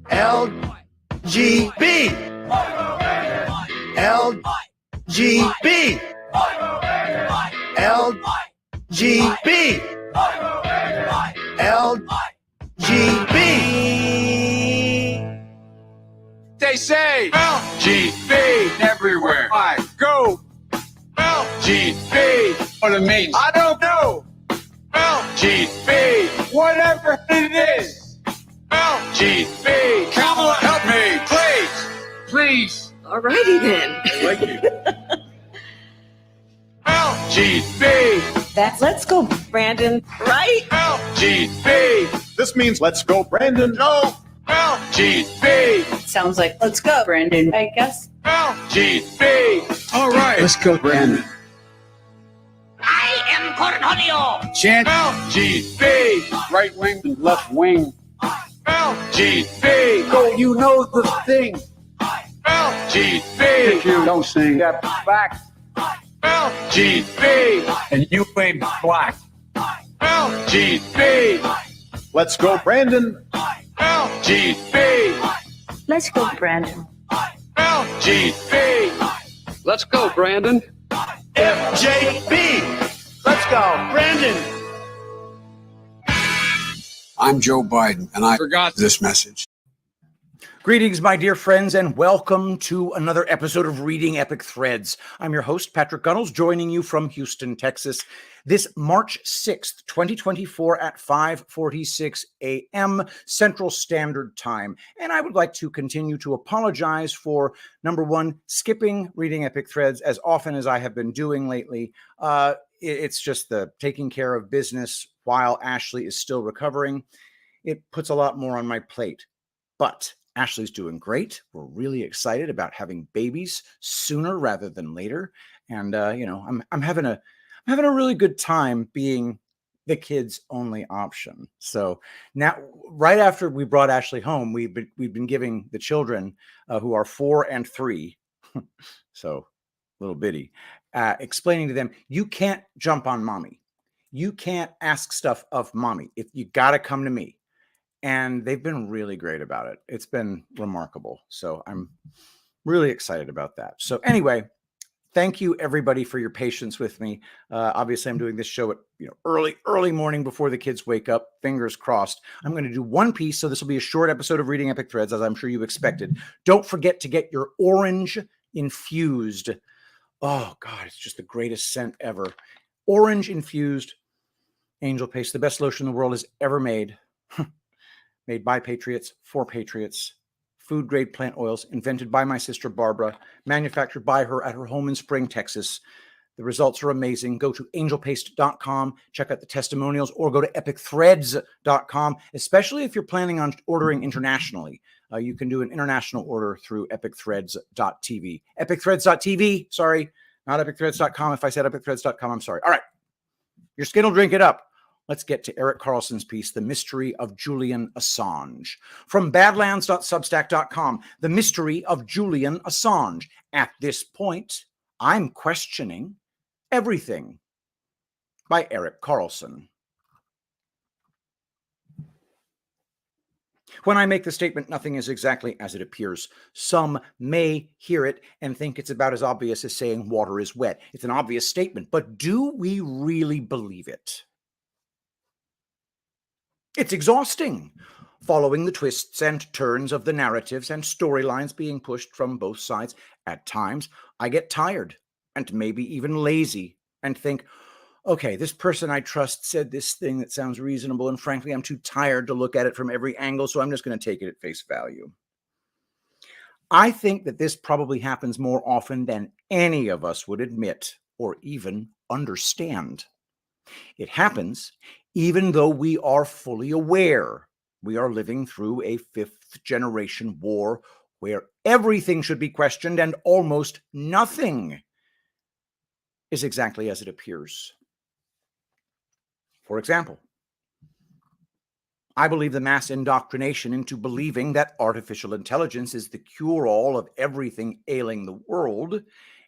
LGB. LGB. LGB. LGB. They say LGB everywhere I go. LGB. What it means, I don't know. LGB. Whatever it is. LGB. Kamala, help me, please. Please. Alrighty then. Thank you. LGB. That's let's go, Brandon, right? LGB. This means let's go, Brandon. No. LGB. Sounds like let's go, Brandon, I guess. LGB. All right. Let's go, Brandon. I am Cornholio. Chant LGB. Right wing and left wing. LGB. Go, you know the thing. LGB. If you don't sing that back. LGB. And you ain't black. LGB. Let's go, Brandon. LGB. Let's go, Brandon. LGB. Let's go, Brandon. FJB. Let's go, Brandon. I'm Joe Biden, and I Forgot this message. Greetings, my dear friends, and welcome to another episode of Reading Epic Threads. I'm your host, Patrick Gunnels, joining you from Houston, Texas, this March 6th, 2024 at 5:46 a.m. Central Standard Time. And I would like to continue to apologize for, number one, skipping Reading Epic Threads as often as I have been doing lately. It's just the taking care of business while Ashley is still recovering. It puts a lot more on my plate, but Ashley's doing great. We're really excited about having babies sooner rather than later. And I'm having a really good time being the kids' only option. So now, right after we brought Ashley home, we've been giving the children who are 4 and 3, so little bitty, explaining to them, you can't jump on mommy. You can't ask stuff of mommy. You got to come to me. And they've been really great about it. It's been remarkable. So I'm really excited about that. So anyway, thank you everybody for your patience with me. Obviously, I'm doing this show at early morning before the kids wake up. Fingers crossed. I'm going to do one piece. So this will be a short episode of Reading Epic Threads, as I'm sure you expected. Don't forget to get your orange infused. Oh God, it's just the greatest scent ever. Orange infused angel paste, the best lotion the world has ever made. Made by patriots, for patriots, food grade plant oils, invented by my sister Barbara, manufactured by her at her home in Spring, Texas. The results are amazing. Go to angelpaste.com, check out the testimonials, or go to epicthreads.com, especially if you're planning on ordering internationally. You can do an international order through epicthreads.tv. Epicthreads.tv, sorry, not epicthreads.com. If I said epicthreads.com, I'm sorry. All right, your skin will drink it up. Let's get to Erik Carlson's piece, The Mystery of Julian Assange. From badlands.substack.com, The Mystery of Julian Assange. At this point, I'm questioning everything. By Erik Carlson. When I make the statement, nothing is exactly as it appears, some may hear it and think it's about as obvious as saying water is wet. It's an obvious statement, but do we really believe it? It's exhausting, following the twists and turns of the narratives and storylines being pushed from both sides. At times, I get tired and maybe even lazy and think, okay, this person I trust said this thing that sounds reasonable, and frankly, I'm too tired to look at it from every angle, so I'm just going to take it at face value. I think that this probably happens more often than any of us would admit or even understand. It happens even though we are fully aware we are living through a fifth-generation war where everything should be questioned and almost nothing is exactly as it appears. For example, I believe the mass indoctrination into believing that artificial intelligence is the cure-all of everything ailing the world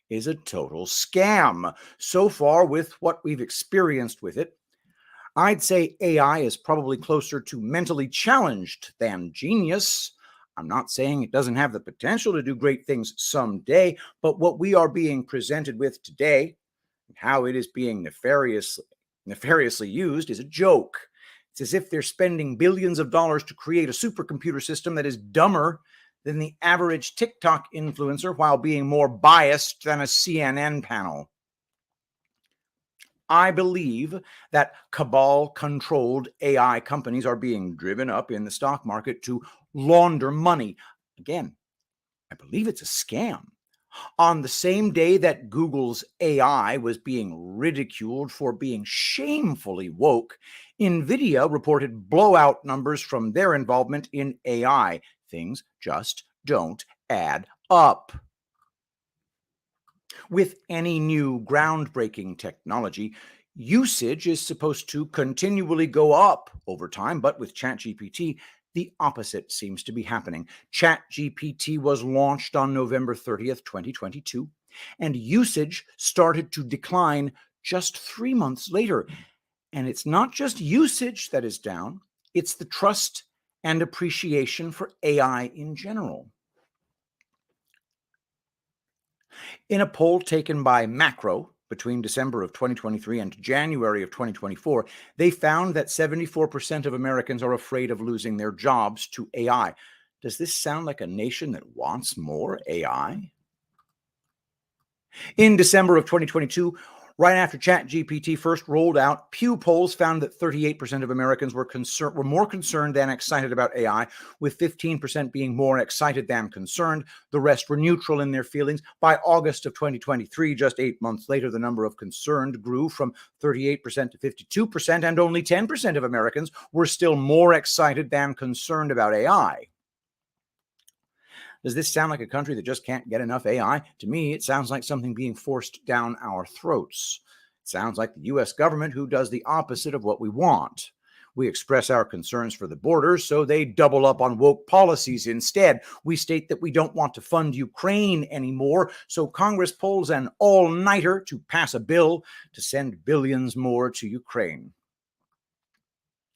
is a total scam. So far, with what we've experienced with it, I'd say AI is probably closer to mentally challenged than genius. I'm not saying it doesn't have the potential to do great things someday, but what we are being presented with today, and how it is being nefariously used, is a joke. It's as if they're spending billions of dollars to create a supercomputer system that is dumber than the average TikTok influencer while being more biased than a CNN panel. I believe that cabal-controlled AI companies are being driven up in the stock market to launder money. Again, I believe it's a scam. On the same day that Google's AI was being ridiculed for being shamefully woke, NVIDIA reported blowout numbers from their involvement in AI. Things just don't add up. With any new groundbreaking technology, usage is supposed to continually go up over time, but with ChatGPT, the opposite seems to be happening. ChatGPT was launched on November 30th, 2022, and usage started to decline just 3 months later. And it's not just usage that is down, it's the trust and appreciation for AI in general. In a poll taken by Macro between December of 2023 and January of 2024, they found that 74% of Americans are afraid of losing their jobs to AI. Does this sound like a nation that wants more AI? In December of 2022, right after ChatGPT first rolled out, Pew polls found that 38% of Americans were more concerned than excited about AI, with 15% being more excited than concerned. The rest were neutral in their feelings. By August of 2023, just 8 months later, the number of concerned grew from 38% to 52%, and only 10% of Americans were still more excited than concerned about AI. Does this sound like a country that just can't get enough AI? To me, it sounds like something being forced down our throats. It sounds like the U.S. government who does the opposite of what we want. We express our concerns for the borders, so they double up on woke policies instead. We state that we don't want to fund Ukraine anymore, so Congress pulls an all-nighter to pass a bill to send billions more to Ukraine.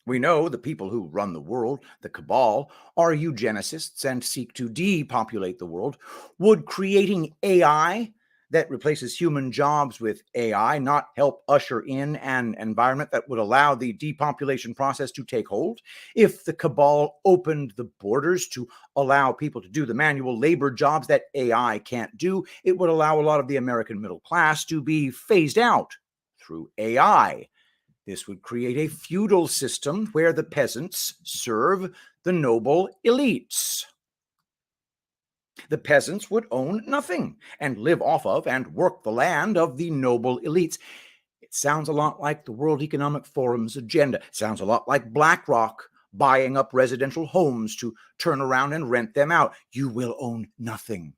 We know the people who run the world, the cabal, are eugenicists and seek to depopulate the world. Would creating AI that replaces human jobs with AI not help usher in an environment that would allow the depopulation process to take hold? If the cabal opened the borders to allow people to do the manual labor jobs that AI can't do, it would allow a lot of the American middle class to be phased out through AI. This would create a feudal system where the peasants serve the noble elites. The peasants would own nothing and live off of and work the land of the noble elites. It sounds a lot like the World Economic Forum's agenda. It sounds a lot like BlackRock buying up residential homes to turn around and rent them out. You will own nothing.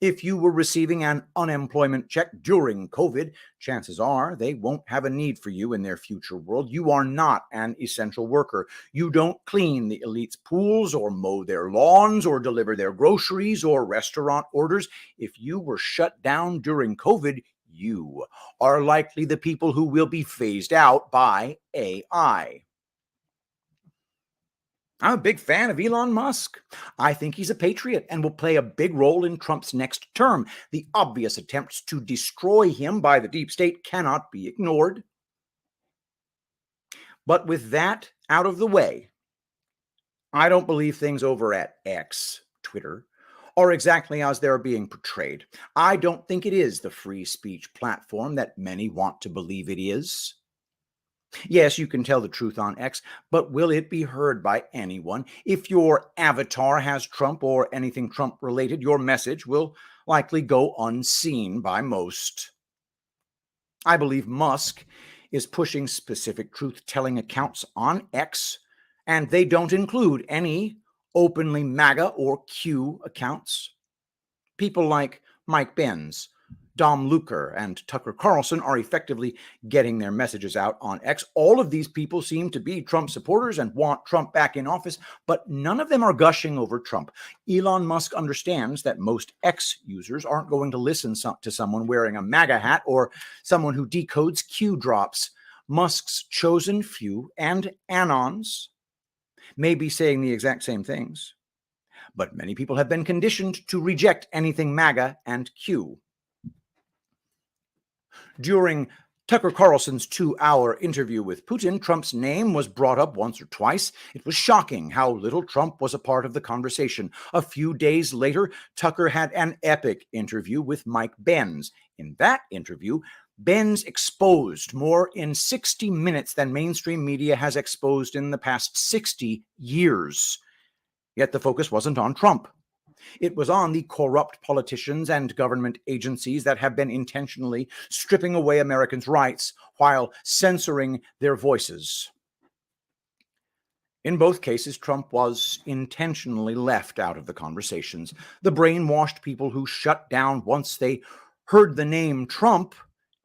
If you were receiving an unemployment check during COVID, chances are they won't have a need for you in their future world. You are not an essential worker. You don't clean the elites' pools or mow their lawns or deliver their groceries or restaurant orders. If you were shut down during COVID, you are likely the people who will be phased out by AI. I'm a big fan of Elon Musk. I think he's a patriot and will play a big role in Trump's next term. The obvious attempts to destroy him by the deep state cannot be ignored. But with that out of the way, I don't believe things over at X, Twitter, are exactly as they're being portrayed. I don't think it is the free speech platform that many want to believe it is. Yes, you can tell the truth on X, but will it be heard by anyone? If your avatar has Trump or anything Trump related, your message will likely go unseen by most. I believe Musk is pushing specific truth-telling accounts on X, and they don't include any openly MAGA or Q accounts. People like Mike Benz, Dom Luker, and Tucker Carlson are effectively getting their messages out on X. All of these people seem to be Trump supporters and want Trump back in office, but none of them are gushing over Trump. Elon Musk understands that most X users aren't going to listen to someone wearing a MAGA hat or someone who decodes Q drops. Musk's chosen few and Anons may be saying the exact same things, but many people have been conditioned to reject anything MAGA and Q. During Tucker Carlson's 2-hour interview with Putin, Trump's name was brought up once or twice. It was shocking how little Trump was a part of the conversation. A few days later, Tucker had an epic interview with Mike Benz. In that interview, Benz exposed more in 60 minutes than mainstream media has exposed in the past 60 years. Yet the focus wasn't on Trump. It was on the corrupt politicians and government agencies that have been intentionally stripping away Americans' rights while censoring their voices. In both cases, Trump was intentionally left out of the conversations. The brainwashed people who shut down once they heard the name Trump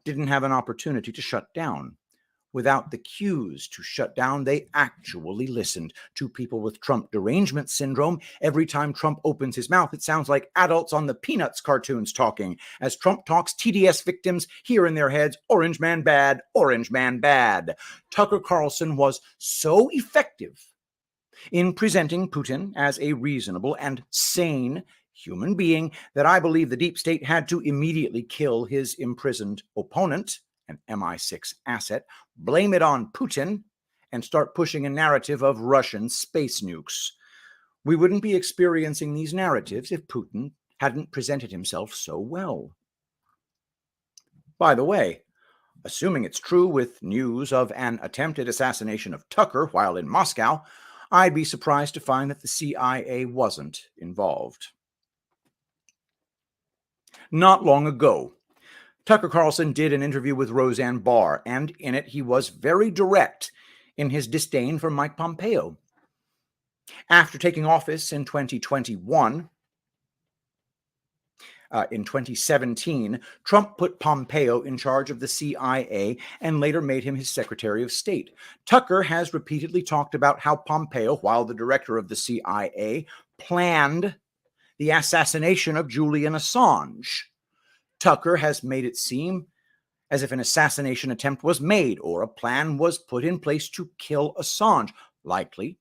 didn't have an opportunity to shut down. Without the cues to shut down, they actually listened. To people with Trump derangement syndrome, every time Trump opens his mouth, it sounds like adults on the Peanuts cartoons talking. As Trump talks, TDS victims hear in their heads, "Orange man bad, orange man bad." Tucker Carlson was so effective in presenting Putin as a reasonable and sane human being that I believe the deep state had to immediately kill his imprisoned opponent, an MI6 asset, blame it on Putin, and start pushing a narrative of Russian space nukes. We wouldn't be experiencing these narratives if Putin hadn't presented himself so well. By the way, assuming it's true with news of an attempted assassination of Tucker while in Moscow, I'd be surprised to find that the CIA wasn't involved. Not long ago, Tucker Carlson did an interview with Roseanne Barr, and in it he was very direct in his disdain for Mike Pompeo. After taking office in 2021, in 2017, Trump put Pompeo in charge of the CIA and later made him his Secretary of State. Tucker has repeatedly talked about how Pompeo, while the director of the CIA, planned the assassination of Julian Assange. Tucker has made it seem as if an assassination attempt was made or a plan was put in place to kill Assange. Likely,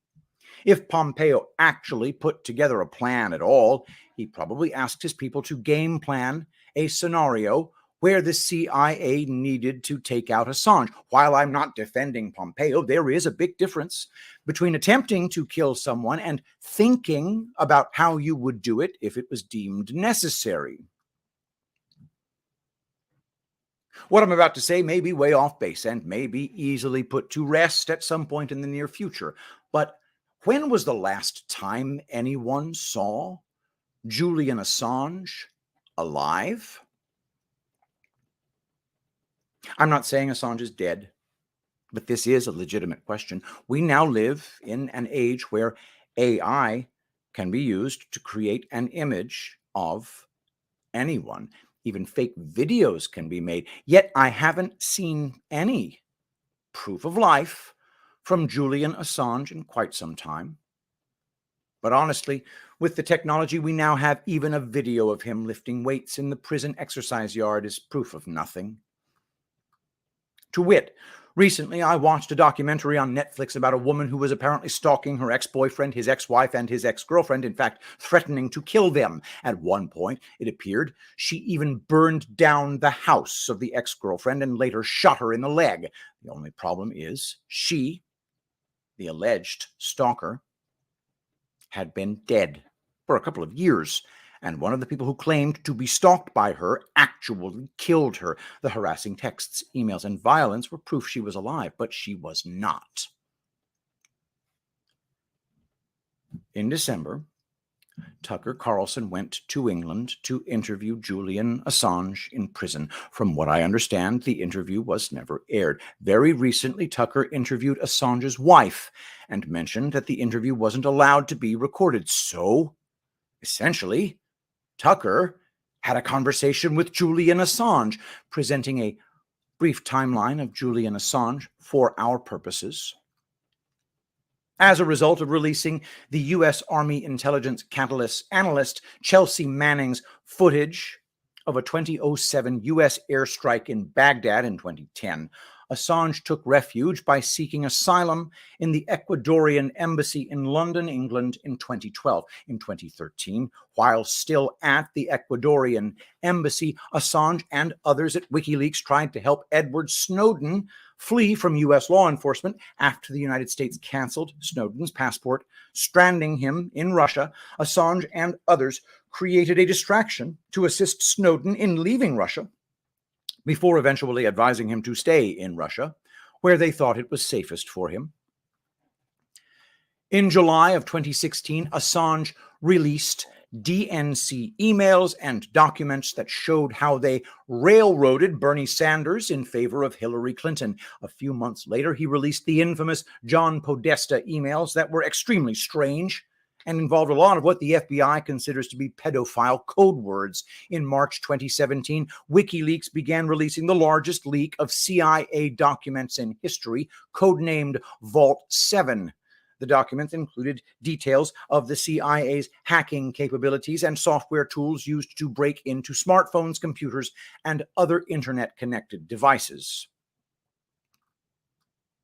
if Pompeo actually put together a plan at all, he probably asked his people to game plan a scenario where the CIA needed to take out Assange. While I'm not defending Pompeo, there is a big difference between attempting to kill someone and thinking about how you would do it if it was deemed necessary. What I'm about to say may be way off base and may be easily put to rest at some point in the near future. But when was the last time anyone saw Julian Assange alive? I'm not saying Assange is dead, but this is a legitimate question. We now live in an age where AI can be used to create an image of anyone. Even fake videos can be made. Yet I haven't seen any proof of life from Julian Assange in quite some time. But honestly, with the technology we now have, even a video of him lifting weights in the prison exercise yard is proof of nothing. To wit, recently I watched a documentary on Netflix about a woman who was apparently stalking her ex-boyfriend, his ex-wife, and his ex-girlfriend, in fact, threatening to kill them. At one point, it appeared, she even burned down the house of the ex-girlfriend and later shot her in the leg. The only problem is she, the alleged stalker, had been dead for a couple of years, and one of the people who claimed to be stalked by her actually killed her. The harassing texts, emails, and violence were proof she was alive, but she was not. In December, Tucker Carlson went to England to interview Julian Assange in prison. From what I understand, the interview was never aired. Very recently, Tucker interviewed Assange's wife and mentioned that the interview wasn't allowed to be recorded. So, essentially, Tucker had a conversation with Julian Assange, presenting a brief timeline of Julian Assange for our purposes. As a result of releasing the U.S. Army intelligence analyst Chelsea Manning's footage of a 2007 U.S. airstrike in Baghdad in 2010, Assange took refuge by seeking asylum in the Ecuadorian embassy in London, England in 2012. In 2013, while still at the Ecuadorian embassy, Assange and others at WikiLeaks tried to help Edward Snowden flee from U.S. law enforcement after the United States canceled Snowden's passport, stranding him in Russia. Assange and others created a distraction to assist Snowden in leaving Russia, before eventually advising him to stay in Russia, where they thought it was safest for him. In July of 2016, Assange released DNC emails and documents that showed how they railroaded Bernie Sanders in favor of Hillary Clinton. A few months later, he released the infamous John Podesta emails that were extremely strange and involved a lot of what the FBI considers to be pedophile code words. In March 2017, WikiLeaks began releasing the largest leak of CIA documents in history, codenamed Vault 7. The documents included details of the CIA's hacking capabilities and software tools used to break into smartphones, computers, and other internet-connected devices.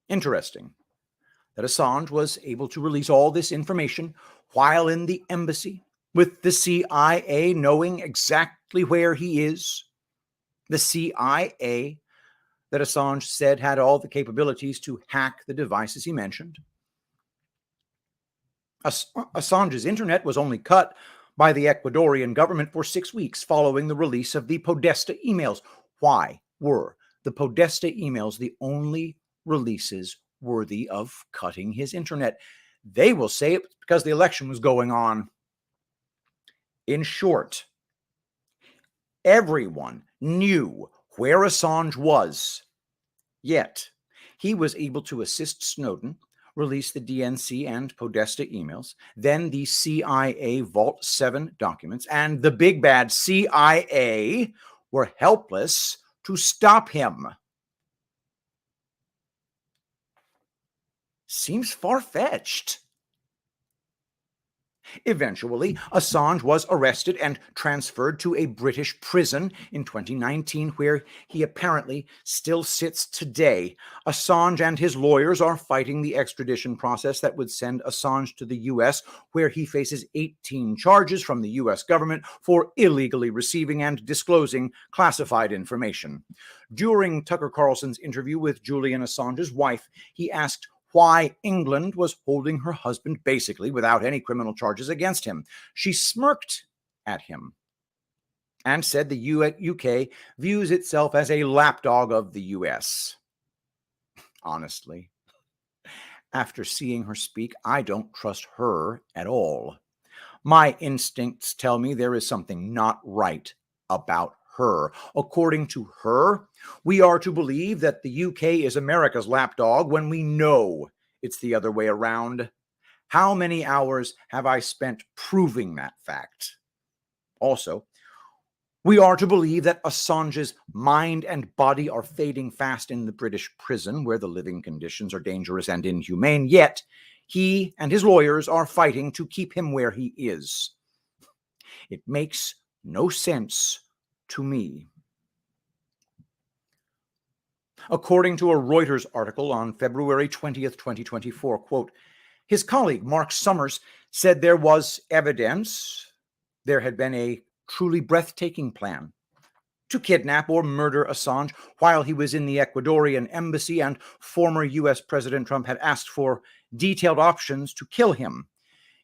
Interesting that Assange was able to release all this information while in the embassy, with the CIA knowing exactly where he is. The CIA that Assange said had all the capabilities to hack the devices he mentioned. Assange's internet was only cut by the Ecuadorian government for 6 weeks following the release of the Podesta emails. Why were the Podesta emails the only releases worthy of cutting his internet? They will say it's because the election was going on. In short, everyone knew where Assange was, yet he was able to assist Snowden release the DNC and Podesta emails, then the CIA Vault 7 documents, and the big bad CIA were helpless to stop him. Seems far-fetched. Eventually, Assange was arrested and transferred to a British prison in 2019, where he apparently still sits today. Assange and his lawyers are fighting the extradition process that would send Assange to the U.S., where he faces 18 charges from the U.S. government for illegally receiving and disclosing classified information. During Tucker Carlson's interview with Julian Assange's wife, he asked why England was holding her husband basically without any criminal charges against him. She smirked at him and said the UK views itself as a lapdog of the US. Honestly, after seeing her speak, I don't trust her at all. My instincts tell me there is something not right about her. According to her, we are to believe that the UK is America's lapdog when we know it's the other way around. How many hours have I spent proving that fact? Also, we are to believe that Assange's mind and body are fading fast in the British prison, where the living conditions are dangerous and inhumane, yet he and his lawyers are fighting to keep him where he is. It makes no sense to me. According to a Reuters article on February 20th, 2024, quote, his colleague Mark Summers said there was evidence there had been a truly breathtaking plan to kidnap or murder Assange while he was in the Ecuadorian embassy, and former U.S. President Trump had asked for detailed options to kill him.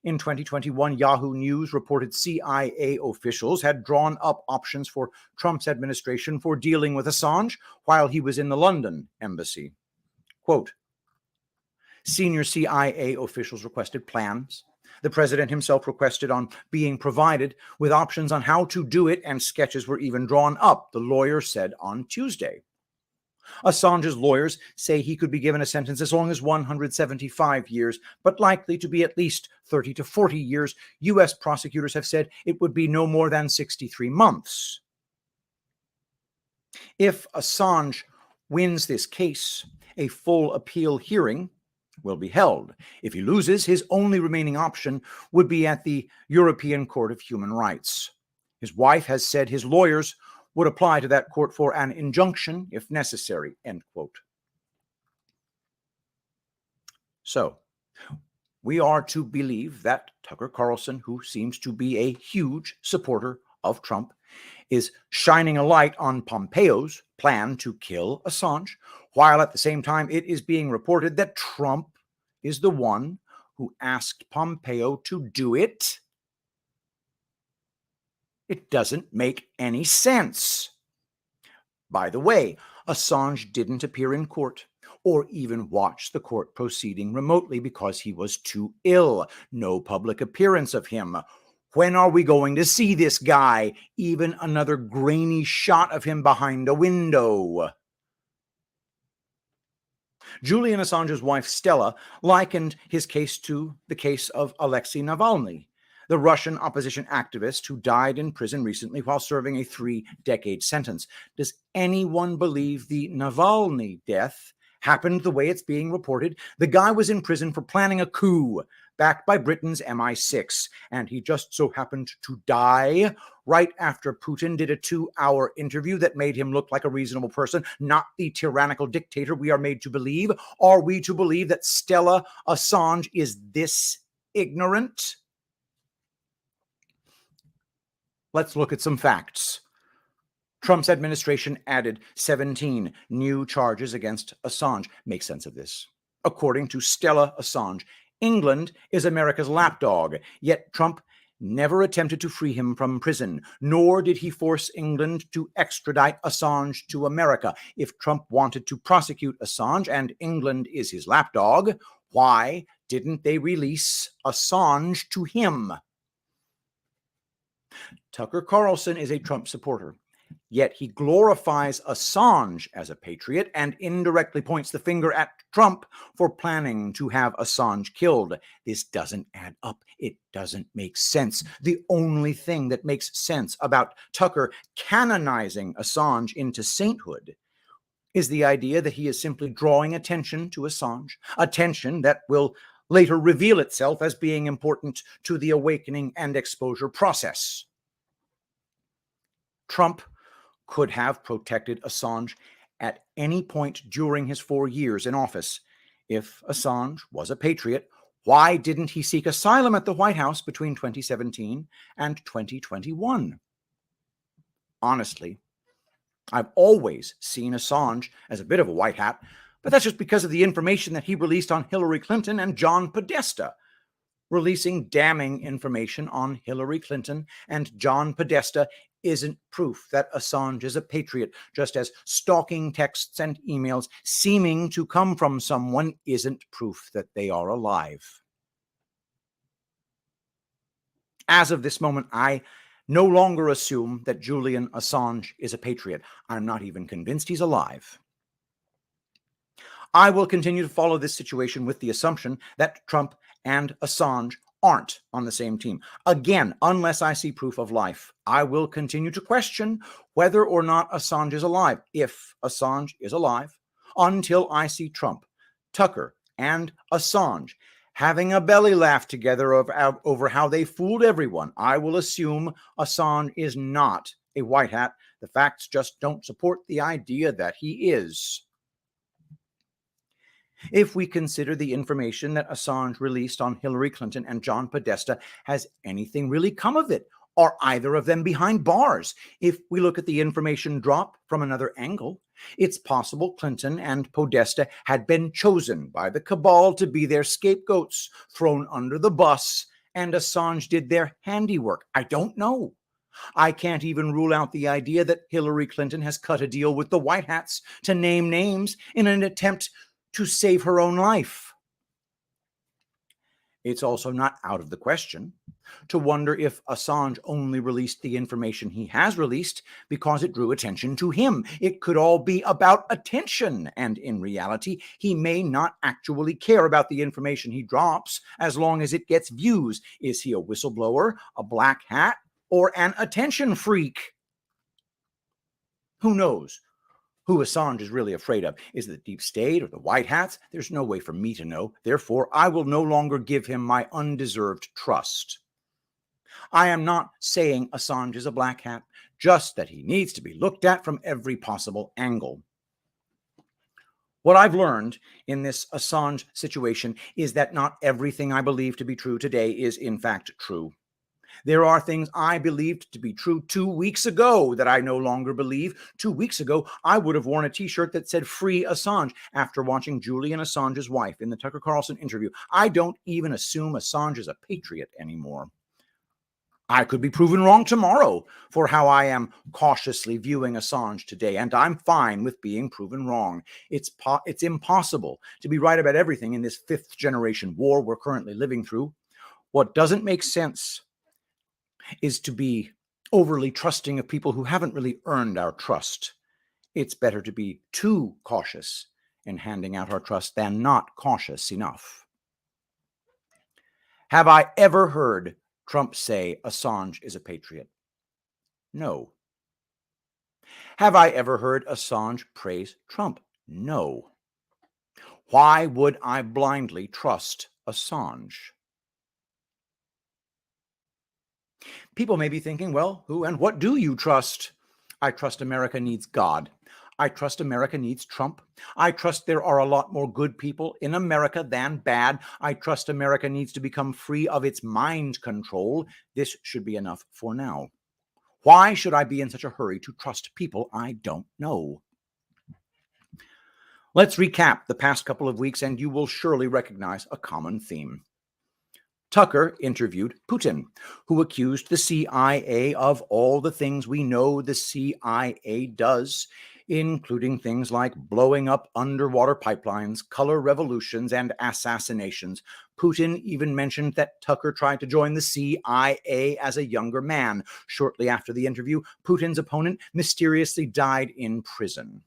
In 2021, Yahoo News reported CIA officials had drawn up options for Trump's administration for dealing with Assange while he was in the London embassy. Quote, senior CIA officials requested plans. The president himself requested on being provided with options on how to do it, and sketches were even drawn up, the lawyer said on Tuesday. Assange's lawyers say he could be given a sentence as long as 175 years, but likely to be at least 30 to 40 years. U.S. prosecutors have said it would be no more than 63 months. If Assange wins this case, a full appeal hearing will be held. If he loses, his only remaining option would be at the European Court of Human Rights. His wife has said his lawyers would apply to that court for an injunction if necessary, end quote. So, we are to believe that Tucker Carlson, who seems to be a huge supporter of Trump, is shining a light on Pompeo's plan to kill Assange, while at the same time it is being reported that Trump is the one who asked Pompeo to do it. It doesn't make any sense. By the way, Assange didn't appear in court or even watch the court proceeding remotely because he was too ill. No public appearance of him. When are we going to see this guy? Even another grainy shot of him behind a window. Julian Assange's wife, Stella, likened his case to the case of Alexei Navalny, the Russian opposition activist who died in prison recently while serving a 3-decade sentence. Does anyone believe the Navalny death happened the way it's being reported? The guy was in prison for planning a coup backed by Britain's MI6, and he just so happened to die right after Putin did a 2-hour interview that made him look like a reasonable person, not the tyrannical dictator we are made to believe. Are we to believe that Stella Assange is this ignorant? Let's look at some facts. Trump's administration added 17 new charges against Assange. Make sense of this. According to Stella Assange, England is America's lapdog, yet Trump never attempted to free him from prison, nor did he force England to extradite Assange to America. If Trump wanted to prosecute Assange and England is his lapdog, why didn't they release Assange to him? Tucker Carlson is a Trump supporter, yet he glorifies Assange as a patriot and indirectly points the finger at Trump for planning to have Assange killed. This doesn't add up. It doesn't make sense. The only thing that makes sense about Tucker canonizing Assange into sainthood is the idea that he is simply drawing attention to Assange, attention that will later reveal itself as being important to the awakening and exposure process. Trump could have protected Assange at any point during his 4 years in office. If Assange was a patriot, why didn't he seek asylum at the White House between 2017 and 2021? Honestly, I've always seen Assange as a bit of a white hat, but that's just because of the information that he released on Hillary Clinton and John Podesta. Releasing damning information on Hillary Clinton and John Podesta isn't proof that Assange is a patriot, just as stalking texts and emails seeming to come from someone isn't proof that they are alive. As of this moment, I no longer assume that Julian Assange is a patriot. I'm not even convinced he's alive. I will continue to follow this situation with the assumption that Trump and Assange aren't on the same team. Again, unless I see proof of life, I will continue to question whether or not Assange is alive, if Assange is alive, until I see Trump, Tucker, and Assange having a belly laugh together over how they fooled everyone. I will assume Assange is not a white hat. The facts just don't support the idea that he is. If we consider the information that Assange released on Hillary Clinton and John Podesta, has anything really come of it? Are either of them behind bars? If we look at the information drop from another angle, it's possible Clinton and Podesta had been chosen by the cabal to be their scapegoats, thrown under the bus, and Assange did their handiwork. I don't know. I can't even rule out the idea that Hillary Clinton has cut a deal with the White Hats to name names in an attempt to save her own life. It's also not out of the question to wonder if Assange only released the information he has released because it drew attention to him. It could all be about attention, and in reality, he may not actually care about the information he drops as long as it gets views. Is he a whistleblower, a black hat, or an attention freak? Who knows who Assange is really afraid of? Is it the deep state or the white hats? There's no way for me to know. Therefore, I will no longer give him my undeserved trust. I am not saying Assange is a black hat, just that he needs to be looked at from every possible angle. What I've learned in this Assange situation is that not everything I believe to be true today is in fact true. There are things I believed to be true 2 weeks ago that I no longer believe. 2 weeks ago, I would have worn a t-shirt that said "Free Assange" after watching Julian Assange's wife in the Tucker Carlson interview. I don't even assume Assange is a patriot anymore. I could be proven wrong tomorrow for how I am cautiously viewing Assange today, and I'm fine with being proven wrong. It's impossible to be right about everything in this fifth-generation war we're currently living through. What doesn't make sense is to be overly trusting of people who haven't really earned our trust. It's better to be too cautious in handing out our trust than not cautious enough. Have I ever heard Trump say Assange is a patriot? No. Have I ever heard Assange praise Trump? No. Why would I blindly trust Assange? People may be thinking, well, who and what do you trust? I trust America needs God. I trust America needs Trump. I trust there are a lot more good people in America than bad. I trust America needs to become free of its mind control. This should be enough for now. Why should I be in such a hurry to trust people I don't know? Let's recap the past couple of weeks, and you will surely recognize a common theme. Tucker interviewed Putin, who accused the CIA of all the things we know the CIA does, including things like blowing up underwater pipelines, color revolutions, and assassinations. Putin even mentioned that Tucker tried to join the CIA as a younger man. Shortly after the interview, Putin's opponent mysteriously died in prison.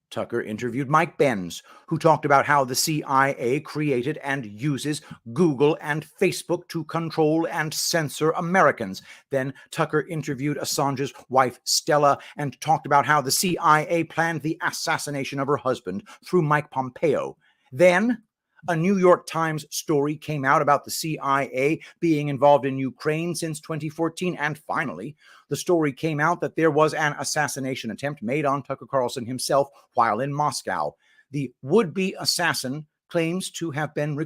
Tucker interviewed Mike Benz, who talked about how the CIA created and uses Google and Facebook to control and censor Americans. Then Tucker interviewed Assange's wife, Stella, and talked about how the CIA planned the assassination of her husband through Mike Pompeo. Then a New York Times story came out about the CIA being involved in Ukraine since 2014. And finally, the story came out that there was an assassination attempt made on Tucker Carlson himself while in Moscow. The would-be assassin claims to have been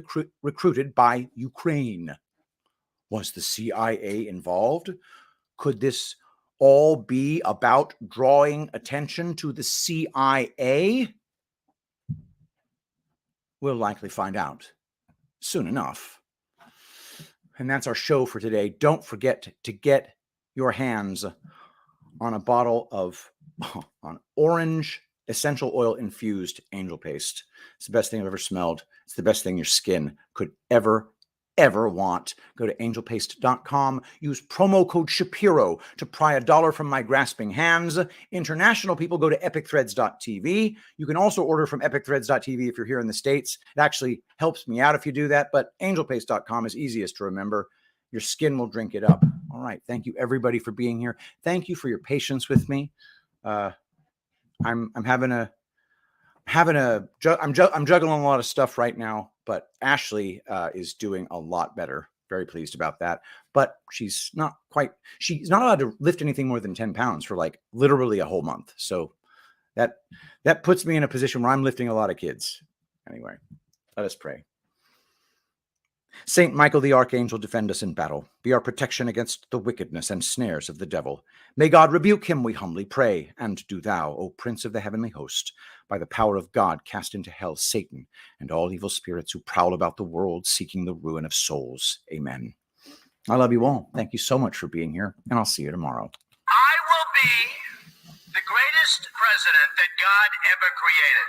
recruited by Ukraine. Was the CIA involved? Could this all be about drawing attention to the CIA? We'll likely find out soon enough. And that's our show for today. Don't forget to get your hands on a bottle of orange essential oil infused angel paste. It's the best thing I've ever smelled. It's the best thing your skin could ever want. Go to angelpaste.com. Use promo code Shapiro to pry $1 from my grasping hands. International people, go to epicthreads.tv. You can also order from epicthreads.tv if you're here in the States. It actually helps me out if you do that, but angelpaste.com is easiest to remember. Your skin will drink it up. All right. Thank you, everybody, for being here. Thank you for your patience with me. I'm juggling a lot of stuff right now, but Ashley is doing a lot better. Very pleased about that. But she's not allowed to lift anything more than 10 pounds for like literally a whole month. So that puts me in a position where I'm lifting a lot of kids. Anyway, let us pray. Saint Michael the Archangel, defend us in battle. Be our protection against the wickedness and snares of the devil. May God rebuke him, we humbly pray. And do thou, O Prince of the heavenly host, by the power of God, cast into hell Satan and all evil spirits who prowl about the world seeking the ruin of souls. Amen. I love you all. Thank you so much for being here, and I'll see you tomorrow. I will be the greatest president that God ever created.